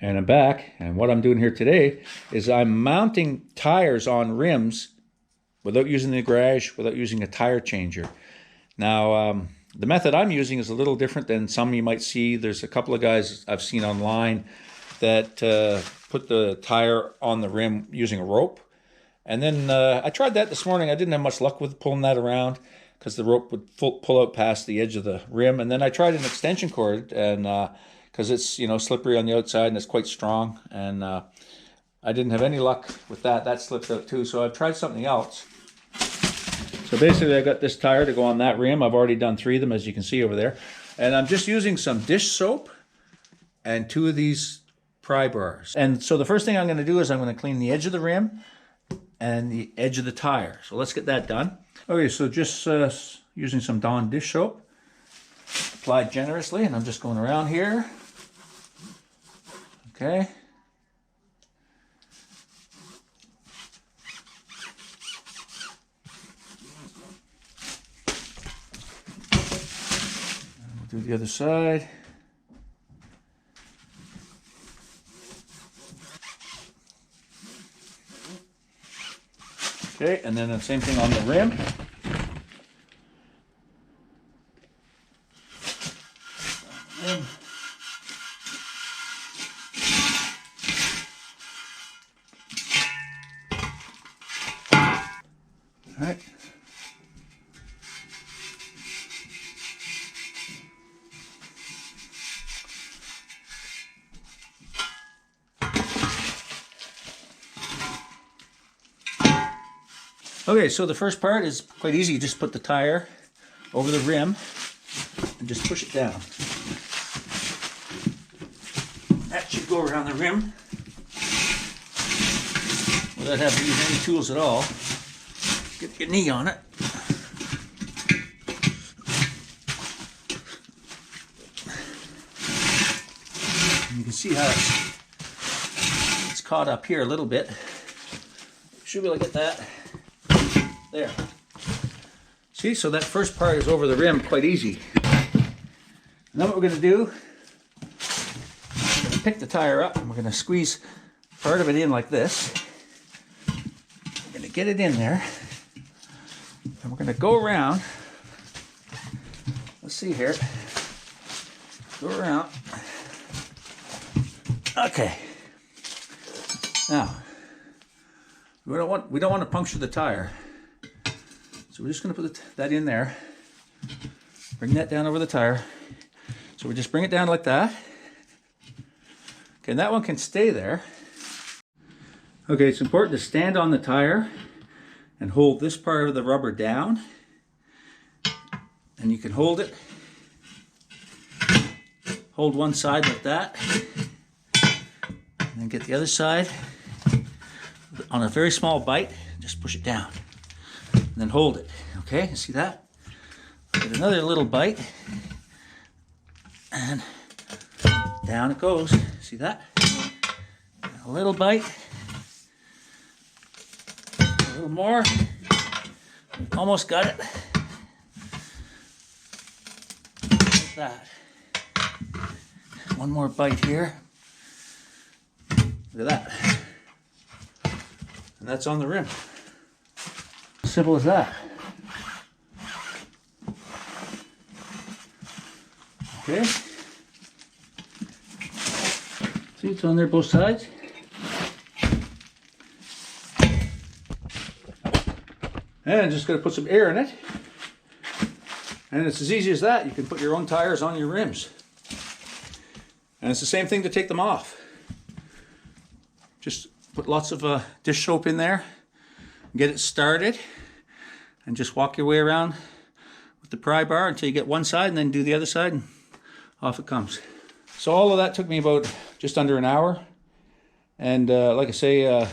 And I'm back, and what I'm doing here today is I'm mounting tires on rims without using the garage, without using a tire changer. Now, the method I'm using is a little different than some you might see. There's a couple of guys I've seen online that put the tire on the rim using a rope. And then I tried that this morning. I didn't have much luck with pulling that around because the rope would pull out past the edge of the rim. And then I tried an extension cord, and because it's slippery on the outside and it's quite strong, and I didn't have any luck with that. That slipped out too. So I've tried something else. So basically I got this tire to go on that rim. I've already done 3 of them, as you can see over there. And I'm just using some dish soap and 2 of these pry bars. And so the first thing I'm going to do is I'm going to clean the edge of the rim and the edge of the tire. So let's get that done. Okay, so just using some Dawn dish soap, applied generously, and I'm just going around here. Okay. Do the other side. Okay, and then the same thing on the rim. All right. Okay, so the first part is quite easy. You just put the tire over the rim and just push it down. That should go around the rim without having to use any tools at all. Get your knee on it. And you can see how it's caught up here a little bit. Should be able to get that. There. See, so that first part is over the rim, quite easy. And then what we're going to do, we're going to pick the tire up and we're going to squeeze part of it in like this. We're going to get it in there. And we're going to go around. Let's see here. Go around. Okay. Now, we don't want to puncture the tire. So we're just going to put that in there, bring that down over the tire. So we just bring it down like that. Okay, and that one can stay there. Okay, it's important to stand on the tire and hold this part of the rubber down. And you can hold it. Hold one side like that. And then get the other side on a very small bite. Just push it down. And then hold it. Okay, you see that? Get another little bite. And down it goes. See that? A little bite. A little more. Almost got it. Like that. One more bite here. Look at that. And that's on the rim. Simple as that. Okay. See, it's on there both sides. And just got to put some air in it. And it's as easy as that. You can put your own tires on your rims. And it's the same thing to take them off. Just put lots of dish soap in there. Get it started. And just walk your way around with the pry bar until you get one side, and then do the other side, and off it comes. So all of that took me about just under an hour. And like I say,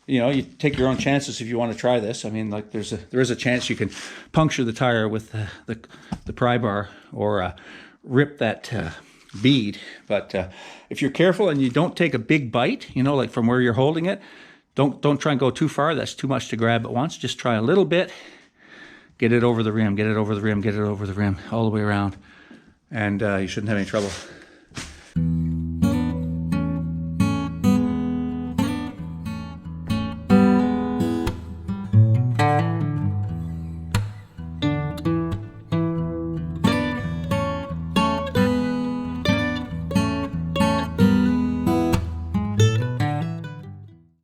you take your own chances if you want to try this. I mean, like there is a chance you can puncture the tire with the pry bar or rip that bead. But if you're careful and you don't take a big bite, like from where you're holding it, don't try and go too far. That's too much to grab at once. Just try a little bit. Get it over the rim, get it over the rim, get it over the rim, all the way around. And you shouldn't have any trouble.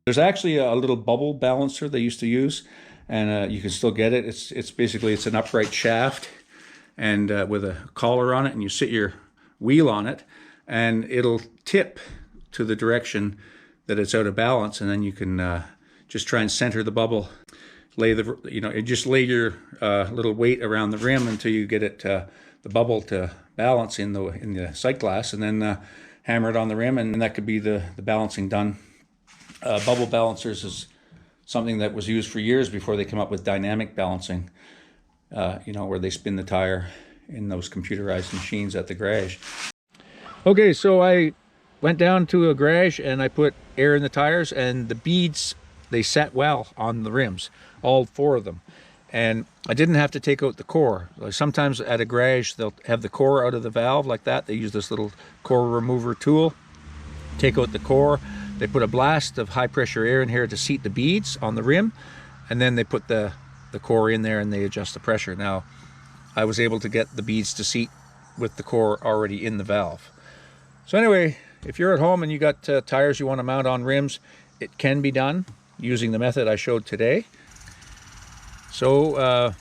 There's actually a little bubble balancer they used to use, and you can still get it. It's basically it's an upright shaft, and with a collar on it, and you sit your wheel on it, and it'll tip to the direction that it's out of balance, and then you can just try and center the bubble. Just lay your little weight around the rim until you get it the bubble to balance in the sight glass, and then hammer it on the rim, and that could be the balancing done. Bubble balancers is something that was used for years before they came up with dynamic balancing, where they spin the tire in those computerized machines at the garage. Okay, so I went down to a garage and I put air in the tires, and the beads, they sat well on the rims, all 4 of them. And I didn't have to take out the core. Like sometimes at a garage, they'll have the core out of the valve like that. They use this little core remover tool, take out the core. They put a blast of high pressure air in here to seat the beads on the rim, and then they put the core in there and they adjust the pressure. Now, I was able to get the beads to seat with the core already in the valve. So anyway, if you're at home and you got tires you want to mount on rims, it can be done using the method I showed today. So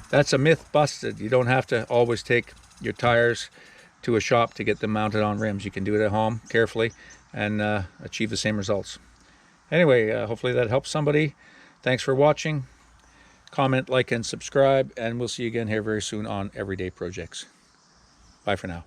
that's a myth busted. You don't have to always take your tires to a shop to get them mounted on rims. You can do it at home carefully and achieve the same results. Anyway, hopefully that helps somebody. Thanks for watching. Comment, like, and subscribe, and we'll see you again here very soon on Everyday Projects. Bye for now.